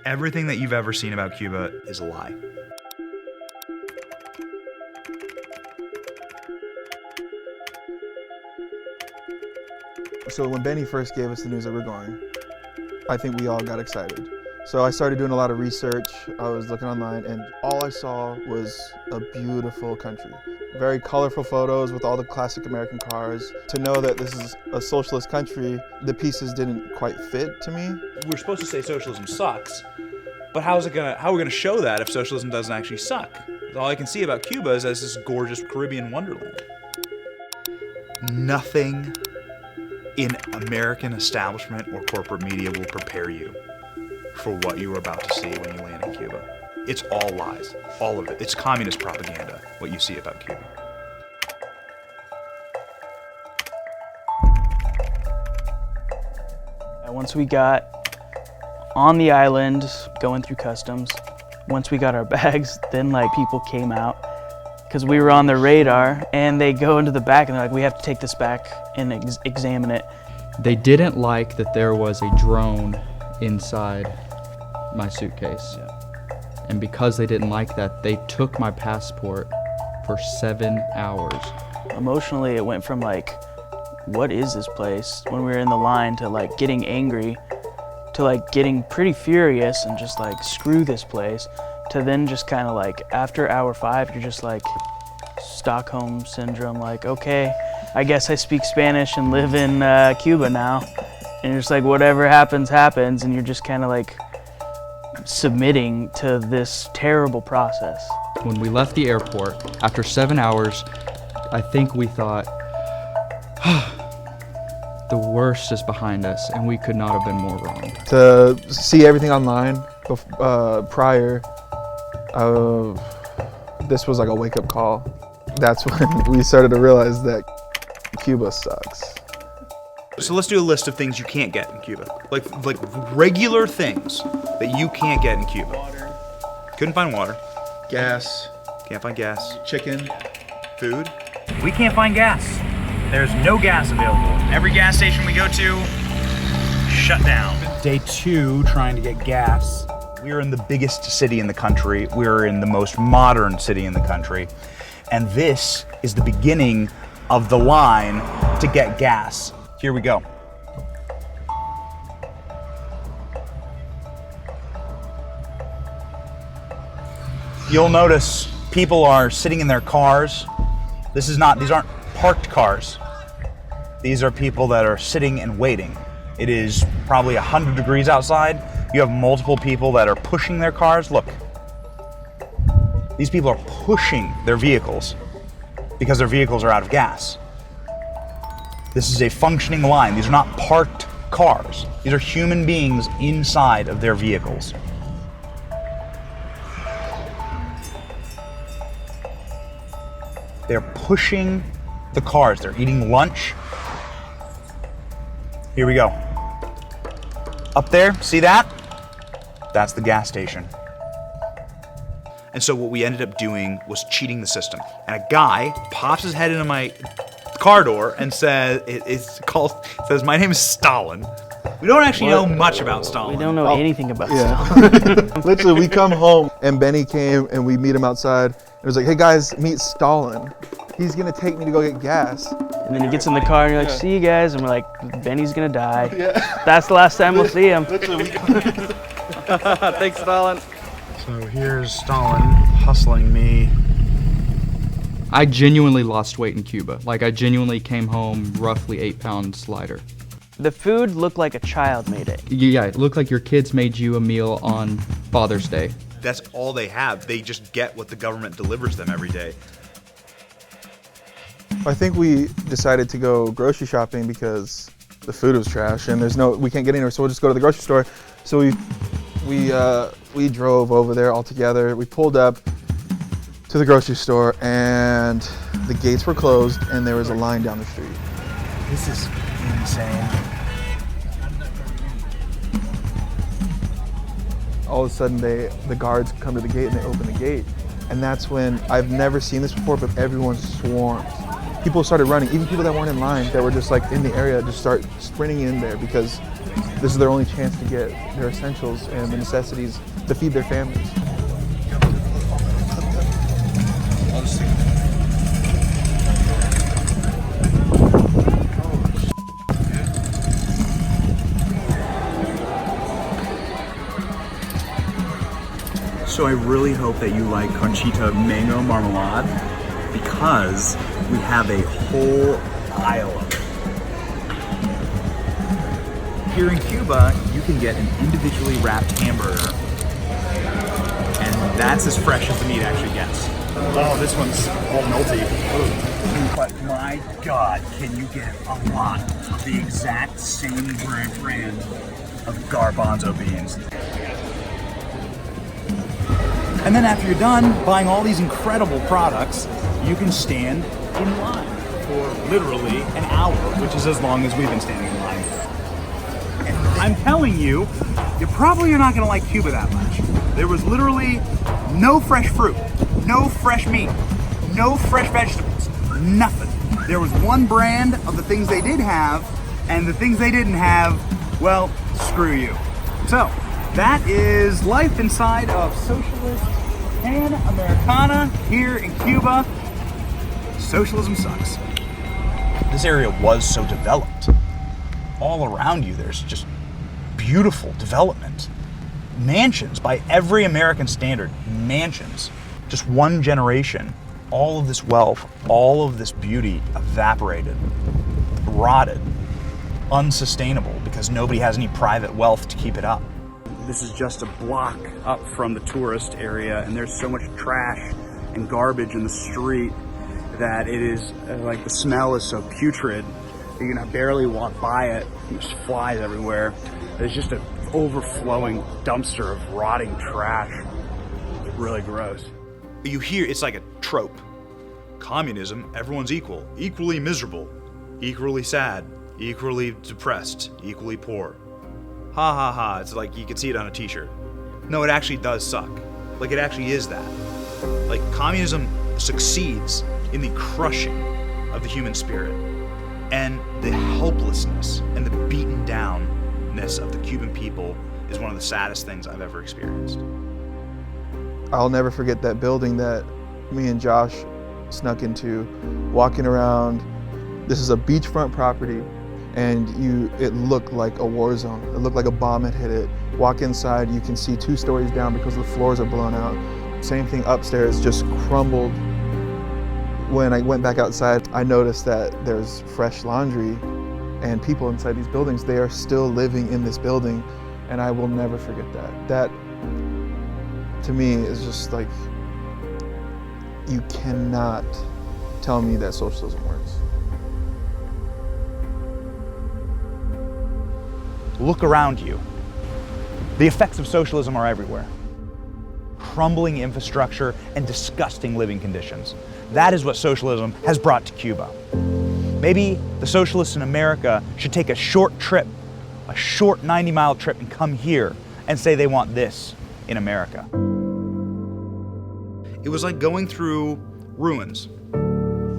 Everything that you've ever seen about Cuba is a lie. So when Benny first gave us the news that we're going, I think we all got excited. So I started doing a lot of research. I was looking online and all I saw was a beautiful country. Very colorful photos with all the classic American cars. To know that this is a socialist country, the pieces didn't quite fit to me. We're supposed to say socialism sucks, but how are we gonna show that if socialism doesn't actually suck? All I can see about Cuba is as this gorgeous Caribbean wonderland. Nothing in American establishment or corporate media will prepare you for what you are about to see when you land in Cuba. It's all lies, all of it. It's communist propaganda, what you see about Cuba. Once we got on the island, going through customs, once we got our bags, then like people came out because we were on their radar, and they go into the back and they're like, we have to take this back and examine it. They didn't like that there was a drone inside my suitcase. Yeah. And because they didn't like that, they took my passport for 7 hours. Emotionally, it went from like, what is this place, when we were in the line, to like getting angry, to like getting pretty furious and just like, screw this place, to then just kind of like, after hour 5, you're just like, Stockholm syndrome, like, okay, I guess I speak Spanish and live in Cuba now. And you're just like, whatever happens, happens, and you're just kind of like submitting to this terrible process. When we left the airport, after 7 hours, I think we thought, the worst is behind us, and we could not have been more wrong. To see everything online prior, this was like a wake-up call. That's when we started to realize that Cuba sucks. So let's do a list of things you can't get in Cuba. Like regular things that you can't get in Cuba. Water. Couldn't find water. Gas, Can't find gas. chicken. Food. We can't find gas. There's no gas available. Every gas station we go to, shut down. Day 2 trying to get gas. We're in the biggest city in the country. We're in the most modern city in the country. And this is the beginning of the line to get gas. Here we go. You'll notice people are sitting in their cars. These aren't parked cars. These are people that are sitting and waiting. It is probably 100 degrees outside. You have multiple people that are pushing their cars. Look, these people are pushing their vehicles because their vehicles are out of gas. This is a functioning line. These are not parked cars. These are human beings inside of their vehicles. They're pushing the cars. They're eating lunch. Here we go. Up there, see that? That's the gas station. And so what we ended up doing was cheating the system. And a guy pops his head into my car door and says, says, my name is Stalin. We don't actually know much about Stalin. We don't know anything about Yeah. Literally, we come home and Benny came and we meet him outside. It was like, hey guys, meet Stalin. He's gonna take me to go get gas. And then he gets in the car and you're like, see you guys, and we're like, Benny's gonna die. Yeah. That's the last time we'll see him. Thanks, Stalin. So here's Stalin hustling me. I genuinely lost weight in Cuba. Like, I genuinely came home roughly 8 pounds lighter. The food looked like a child made it. Yeah, it looked like your kids made you a meal on Father's Day. That's all they have. They just get what the government delivers them every day. I think we decided to go grocery shopping because the food was trash and we can't get anywhere, so we'll just go to the grocery store. So we drove over there all together. We pulled up to the grocery store and the gates were closed and there was a line down the street. This is insane. All of a sudden the guards come to the gate and they open the gate. And that's when, I've never seen this before, but everyone swarmed. people started running. Even people that weren't in line, that were just like in the area, just start sprinting in there because this is their only chance to get their essentials and the necessities to feed their families. So I really hope that you like Conchita mango marmalade because we have a whole aisle of it. Here in Cuba, you can get an individually wrapped hamburger, and that's as fresh as the meat actually gets. Oh, this one's all melty. Ooh. But my God, can you get a lot of the exact same brand of garbanzo beans? And then after you're done buying all these incredible products, you can stand in line for literally an hour, which is as long as we've been standing in line. And I'm telling you, you probably are not gonna like Cuba that much. There was literally no fresh fruit, no fresh meat, no fresh vegetables, nothing. There was one brand of the things they did have, and the things they didn't have, well, screw you. So, that is life inside of Socialist Pan Americana here in Cuba. Socialism sucks. This area was so developed. All around you, there's just beautiful development. Mansions, by every American standard, mansions. Just one generation, all of this wealth, all of this beauty evaporated, rotted, unsustainable because nobody has any private wealth to keep it up. This is just a block up from the tourist area, and there's so much trash and garbage in the street that it is like the smell is so putrid that you can barely walk by it. There's flies everywhere. There's just an overflowing dumpster of rotting trash. It's really gross. You hear it's like a trope. Communism, everyone's equal, equally miserable, equally sad, equally depressed, equally poor. Ha ha ha, it's like you can see it on a t-shirt. No, it actually does suck. Like it actually is that. Like communism succeeds in the crushing of the human spirit and the helplessness and the beaten downness of the Cuban people is one of the saddest things I've ever experienced. I'll never forget that building that me and Josh snuck into, walking around. This is a beachfront property, and it looked like a war zone. It looked like a bomb had hit it. Walk inside, you can see 2 stories down because the floors are blown out. Same thing upstairs, just crumbled. When I went back outside, I noticed that there's fresh laundry and people inside these buildings. They are still living in this building, and I will never forget that. That, to me, is just like, you cannot tell me that socialism works. Look around you. The effects of socialism are everywhere. Crumbling infrastructure and disgusting living conditions. That is what socialism has brought to Cuba. Maybe the socialists in America should take a short trip, a short 90-mile trip, and come here and say they want this in America. It was like going through ruins.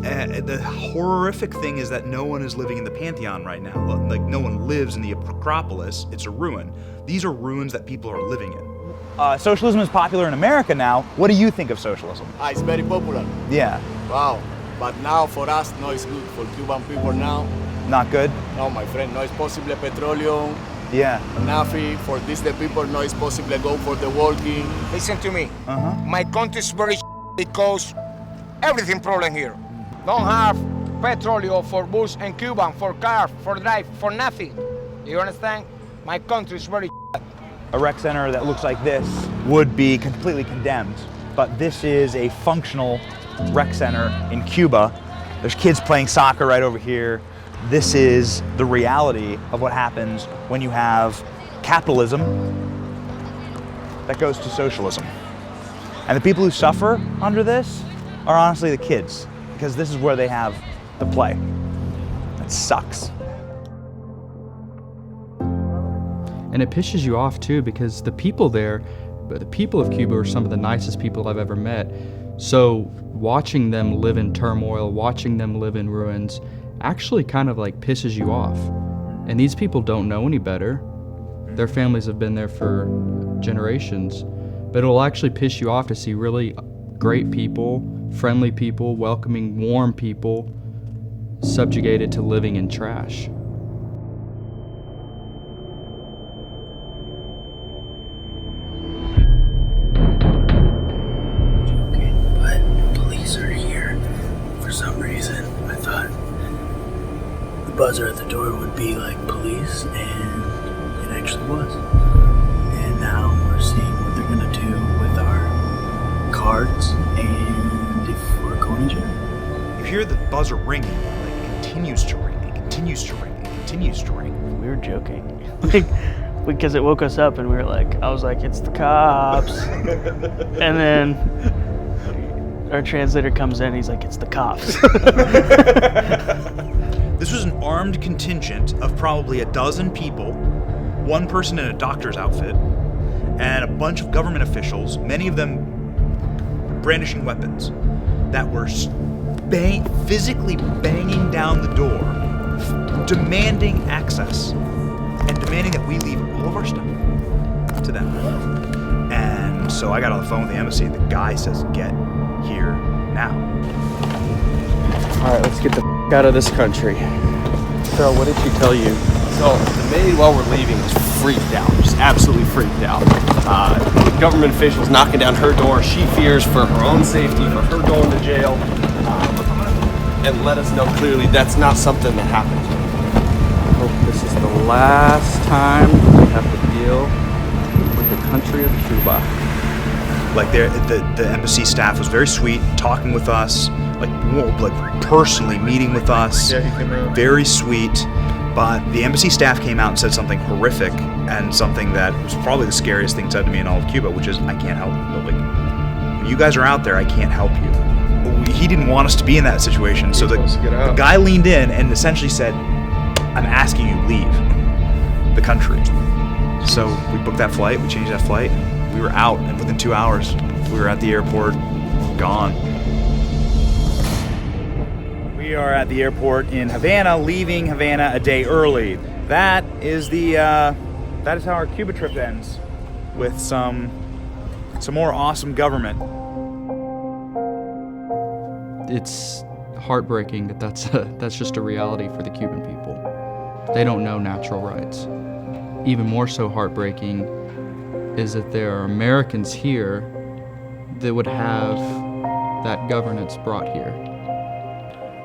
The horrific thing is that no one is living in the Pantheon right now. Like, no one lives in the Acropolis. It's a ruin. These are ruins that people are living in. Socialism is popular in America now. What do you think of socialism? It's very popular. Yeah. Wow. But now for us, no, it's good. For Cuban people now, Not good? no, my friend, no, it's possible petroleum, Yeah. nothing. For this, the people, no, it's possible go for the walking. Listen to me. Uh-huh. My country is very because everything problem here. Don't have petroleum for bus and Cuban, for car, for drive, for nothing. You understand? My country is very A rec center that looks like this would be completely condemned, but this is a functional rec center in Cuba. There's kids playing soccer right over here. This is the reality of what happens when you have capitalism that goes to socialism. And the people who suffer under this are honestly the kids, because this is where they have the play. It sucks. And it pisses you off too, because the people there, the people of Cuba are some of the nicest people I've ever met. So watching them live in turmoil, watching them live in ruins, actually kind of like pisses you off. And these people don't know any better. Their families have been there for generations, but it'll actually piss you off to see really great people, friendly people, welcoming, warm people subjugated to living in trash. But police are here for some reason. I thought the buzzer at the door would be like police, and it actually was. And now we're seeing what they're gonna do with our cards and if we're going to jail. You hear the buzzer ringing, like it continues to ring, it continues to ring, it continues to ring. We were joking. Because it woke us up and we were like, I was like, it's the cops. And then our translator comes in and he's like, it's the cops. This was an armed contingent of probably a dozen people, one person in a doctor's outfit, and a bunch of government officials, many of them brandishing weapons, that were physically banging down the door, demanding access, and demanding that we leave all of our stuff to them. And so I got on the phone with the embassy. The guy says, get here now. All right, let's get the out of this country. So, what did she tell you? So, the maid, while we're leaving, was freaked out, just absolutely freaked out. Government officials knocking down her door. She fears for her own safety, for her going to jail. And let us know clearly that's not something that happened. I hope this is the last time we have to deal with the country of Cuba. Like the embassy staff was very sweet, talking with us, like personally meeting with us. Yeah, he came out. Very sweet. But the embassy staff came out and said something horrific, and something that was probably the scariest thing said to me in all of Cuba, which is, I can't help you. Like, when you guys are out there, I can't help you. He didn't want us to be in that situation, so the guy leaned in and essentially said, I'm asking you to leave the country. So we booked that flight, we changed that flight, we were out, and within 2 hours, we were at the airport, gone. We are at the airport in Havana, leaving Havana a day early. That is how our Cuba trip ends, with some more awesome government. It's heartbreaking that that's just a reality for the Cuban people. They don't know natural rights. Even more so heartbreaking is that there are Americans here that would have that governance brought here.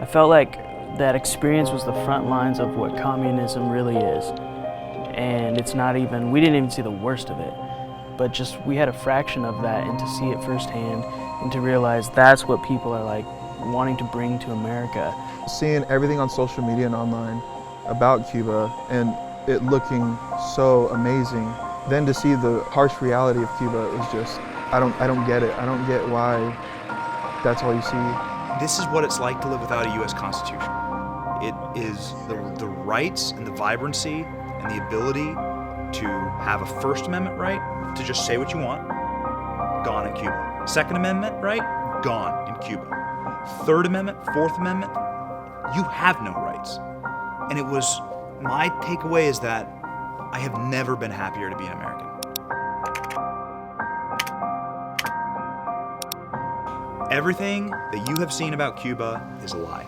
I felt like that experience was the front lines of what communism really is. And it's not even, we didn't even see the worst of it, but just we had a fraction of that, and to see it firsthand and to realize that's what people are like wanting to bring to America. Seeing everything on social media and online about Cuba and it looking so amazing, then to see the harsh reality of Cuba is just, I don't get it. I don't get why that's all you see. This is what it's like to live without a U.S. Constitution. It is the rights and the vibrancy and the ability to have a First Amendment right to just say what you want, gone in Cuba. Second Amendment right, gone in Cuba. Third Amendment, Fourth Amendment, you have no rights. And it was, my takeaway is that I have never been happier to be an American. Everything that you have seen about Cuba is a lie.